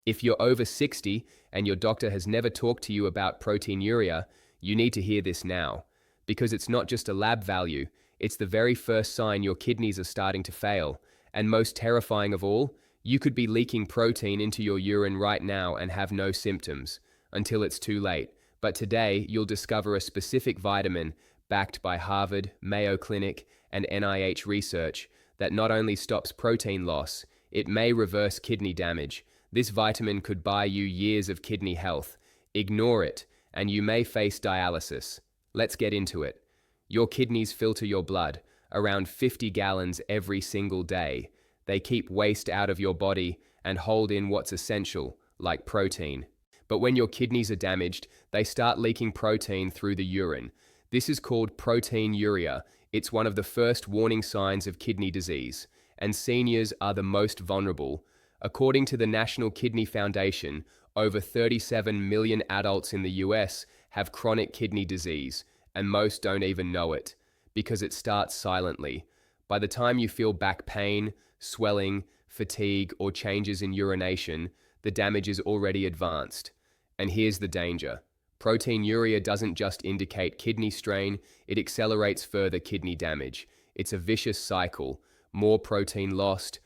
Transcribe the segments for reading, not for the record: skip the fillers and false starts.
If you're over 60 and your doctor has never talked to you about proteinuria, you need to hear this now. Because it's not just a lab value, it's the very first sign your kidneys are starting to fail. And most terrifying of all, you could be leaking protein into your urine right now and have no symptoms, until it's too late. But today, you'll discover a specific vitamin backed by Harvard, Mayo Clinic, and NIH research that not only stops protein loss, it may reverse kidney damage. This vitamin could buy you years of kidney health. Ignore it, and you may face dialysis. Let's get into it. Your kidneys filter your blood, around 50 gallons every single day. They keep waste out of your body and hold in what's essential, like protein. But when your kidneys are damaged, they start leaking protein through the urine. This is called proteinuria. It's one of the first warning signs of kidney disease, and seniors are the most vulnerable. According to the National Kidney Foundation, over 37 million adults in the US have chronic kidney disease, and most don't even know it, because it starts silently. By the time you feel back pain, swelling, fatigue, or changes in urination, the damage is already advanced. And here's the danger. Proteinuria doesn't just indicate kidney strain, it accelerates further kidney damage. It's a vicious cycle. More protein lost,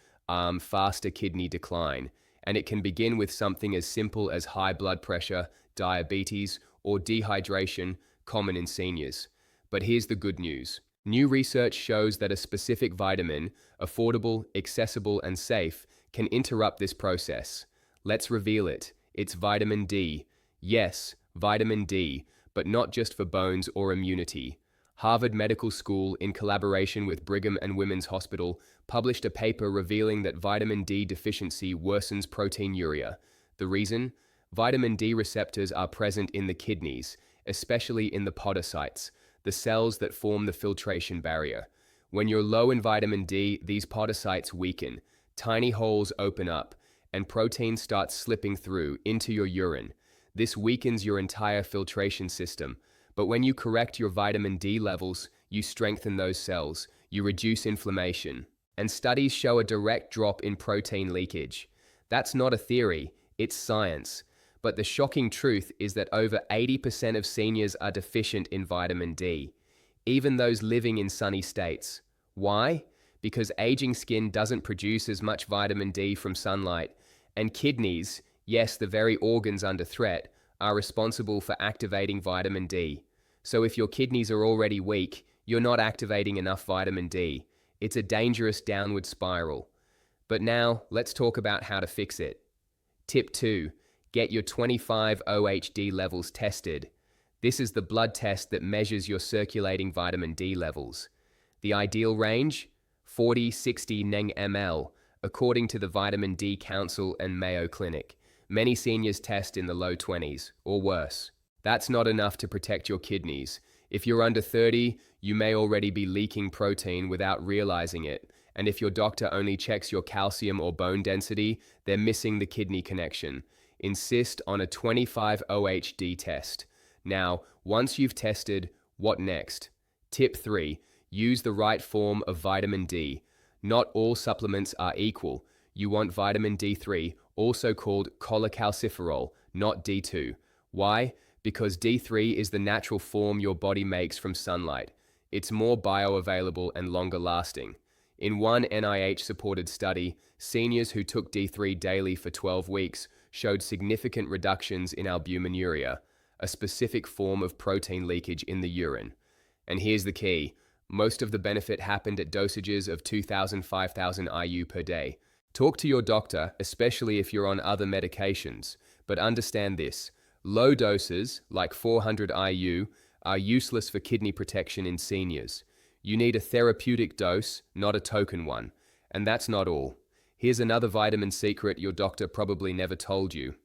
faster kidney decline. And it can begin with something as simple as high blood pressure, diabetes, or dehydration, common in seniors. But here's the good news. New research shows that a specific vitamin, affordable, accessible, and safe, can interrupt this process. Let's reveal it. It's vitamin D. Yes, vitamin D, but not just for bones or immunity. Harvard Medical School, in collaboration with Brigham and Women's Hospital, published a paper revealing that vitamin D deficiency worsens proteinuria. The reason? Vitamin D receptors are present in the kidneys, especially in the podocytes, the cells that form the filtration barrier. When you're low in vitamin D, these podocytes weaken, tiny holes open up, and protein starts slipping through into your urine. This weakens your entire filtration system. But when you correct your vitamin D levels, you strengthen those cells, you reduce inflammation. And studies show a direct drop in protein leakage. That's not a theory, it's science. But the shocking truth is that over 80% of seniors are deficient in vitamin D, even those living in sunny states. Why? Because aging skin doesn't produce as much vitamin D from sunlight, and kidneys, yes, the very organs under threat, are responsible for activating vitamin D. So if your kidneys are already weak, you're not activating enough vitamin D. It's a dangerous downward spiral. But now, let's talk about how to fix it. Tip 2. Get your 25-OHD levels tested. This is the blood test that measures your circulating vitamin D levels. The ideal range? 40-60 nng/ml, according to the Vitamin D Council and Mayo Clinic. Many seniors test in the low 20s, or worse. That's not enough to protect your kidneys. If you're under 30, you may already be leaking protein without realizing it. And if your doctor only checks your calcium or bone density, they're missing the kidney connection. Insist on a 25-OHD test. Now, once you've tested, what next? Tip 3. Use the right form of vitamin D. Not all supplements are equal. You want vitamin D3, also called cholecalciferol, not D2. Why? Because D3 is the natural form your body makes from sunlight. It's more bioavailable and longer lasting. In one NIH-supported study, seniors who took D3 daily for 12 weeks showed significant reductions in albuminuria, a specific form of protein leakage in the urine. And here's the key. Most of the benefit happened at dosages of 2,000-5,000 IU per day. Talk to your doctor, especially if you're on other medications, but understand this. Low doses, like 400 IU, are useless for kidney protection in seniors. You need a therapeutic dose, not a token one. And that's not all. Here's another vitamin secret your doctor probably never told you.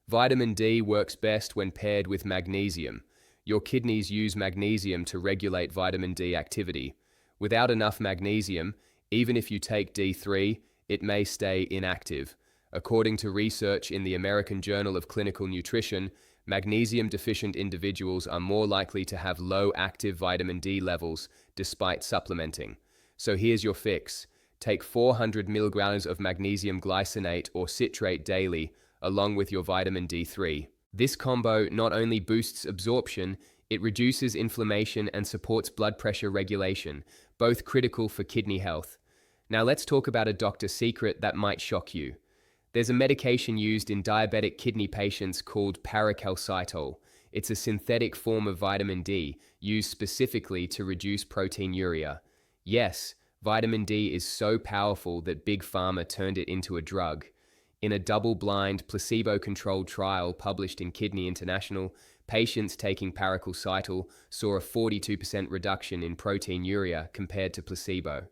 Vitamin D works best when paired with magnesium. Your kidneys use magnesium to regulate vitamin D activity. Without enough magnesium, even if you take D3, it may stay inactive. According to research in the American Journal of Clinical Nutrition, magnesium-deficient individuals are more likely to have low active vitamin D levels despite supplementing. So here's your fix. Take 400 milligrams of magnesium glycinate or citrate daily, along with your vitamin D3. This combo not only boosts absorption, it reduces inflammation and supports blood pressure regulation, both critical for kidney health. Now let's talk about a doctor's secret that might shock you. There's a medication used in diabetic kidney patients called paracalcitol. It's a synthetic form of vitamin D used specifically to reduce proteinuria. Yes, vitamin D is so powerful that Big Pharma turned it into a drug. In a double-blind, placebo-controlled trial published in Kidney International, patients taking paracalcitol saw a 42% reduction in proteinuria compared to placebo.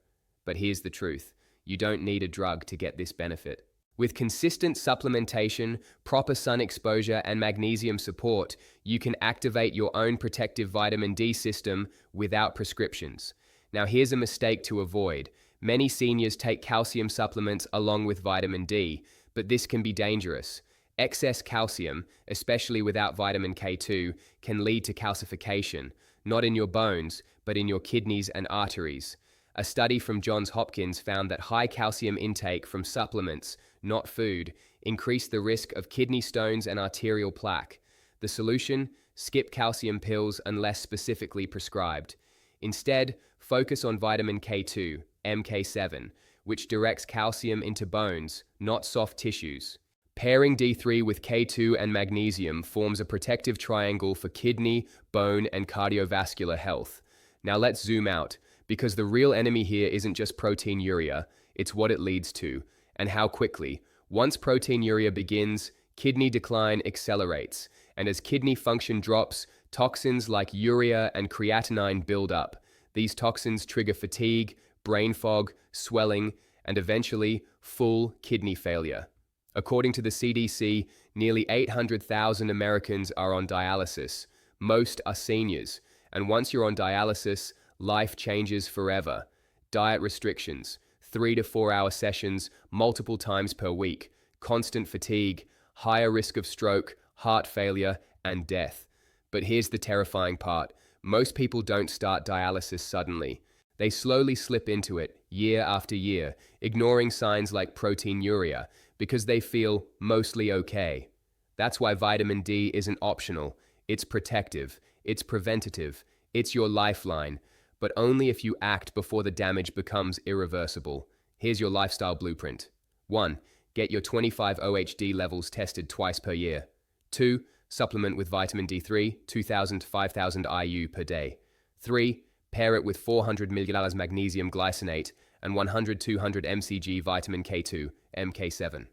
But here's the truth: you don't need a drug to get this benefit. With consistent supplementation, proper sun exposure, and magnesium support, you can activate your own protective vitamin D system without prescriptions. Now here's a mistake to avoid. Many seniors take calcium supplements along with vitamin D, but this can be dangerous. Excess calcium, especially without vitamin K2, can lead to calcification, not in your bones, but in your kidneys and arteries. A study from Johns Hopkins found that high calcium intake from supplements, not food, increased the risk of kidney stones and arterial plaque. The solution? Skip calcium pills unless specifically prescribed. Instead, focus on vitamin K2, MK7, which directs calcium into bones, not soft tissues. Pairing D3 with K2 and magnesium forms a protective triangle for kidney, bone, and cardiovascular health. Now let's zoom out, because the real enemy here isn't just proteinuria, it's what it leads to, and how quickly. Once proteinuria begins, kidney decline accelerates, and as kidney function drops, toxins like urea and creatinine build up. These toxins trigger fatigue, brain fog, swelling, and eventually full kidney failure. According to the CDC, nearly 800,000 Americans are on dialysis. Most are seniors, and once you're on dialysis, life changes forever. Diet restrictions, 3 to 4 hour sessions multiple times per week, constant fatigue, higher risk of stroke, heart failure, and death. But here's the terrifying part. Most people don't start dialysis suddenly. They slowly slip into it, year after year, ignoring signs like proteinuria, because they feel mostly okay. That's why vitamin D isn't optional. It's protective, it's preventative, it's your lifeline, but only if you act before the damage becomes irreversible. Here's your lifestyle blueprint. 1. Get your 25 OHD levels tested twice per year. 2. Supplement with vitamin D3, 2,000 to 5,000 IU per day. 3. Pair it with 400 mg magnesium glycinate and 100-200 mcg vitamin K2, MK7.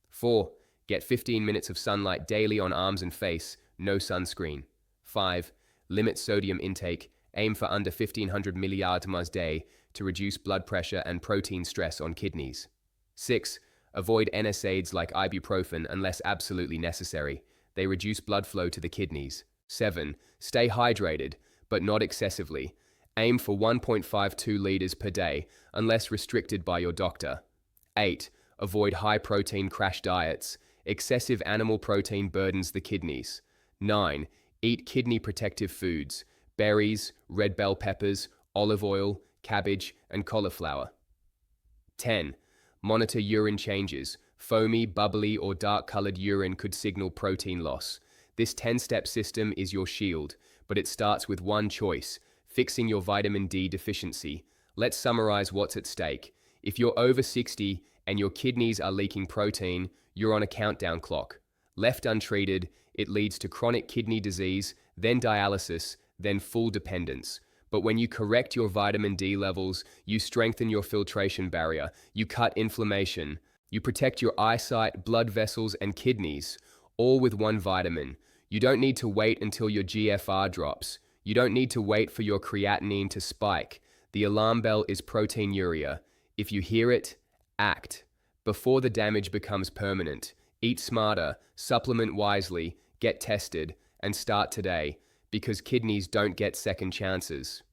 4. Get 15 minutes of sunlight daily on arms and face, no sunscreen. 5. Limit sodium intake, aim for under 1,500 milliatmas day to reduce blood pressure and protein stress on kidneys. 6. Avoid NSAIDs like ibuprofen unless absolutely necessary. They reduce blood flow to the kidneys. 7. Stay hydrated, but not excessively. Aim for 1.52 liters per day, unless restricted by your doctor. 8. Avoid high-protein crash diets. Excessive animal protein burdens the kidneys. 9. Eat kidney-protective foods. Berries, red bell peppers, olive oil, cabbage, and cauliflower. 10. Monitor urine changes. Foamy, bubbly, or dark-colored urine could signal protein loss. This 10-step system is your shield, but it starts with one choice: fixing your vitamin D deficiency. Let's summarize what's at stake. If you're over 60 and your kidneys are leaking protein, you're on a countdown clock. Left untreated, it leads to chronic kidney disease, then dialysis, then full dependence. But when you correct your vitamin D levels, you strengthen your filtration barrier, you cut inflammation, you protect your eyesight, blood vessels, and kidneys, all with one vitamin. You don't need to wait until your GFR drops. You don't need to wait for your creatinine to spike. The alarm bell is proteinuria. If you hear it, act. Before the damage becomes permanent, eat smarter, supplement wisely, get tested, and start today, because kidneys don't get second chances.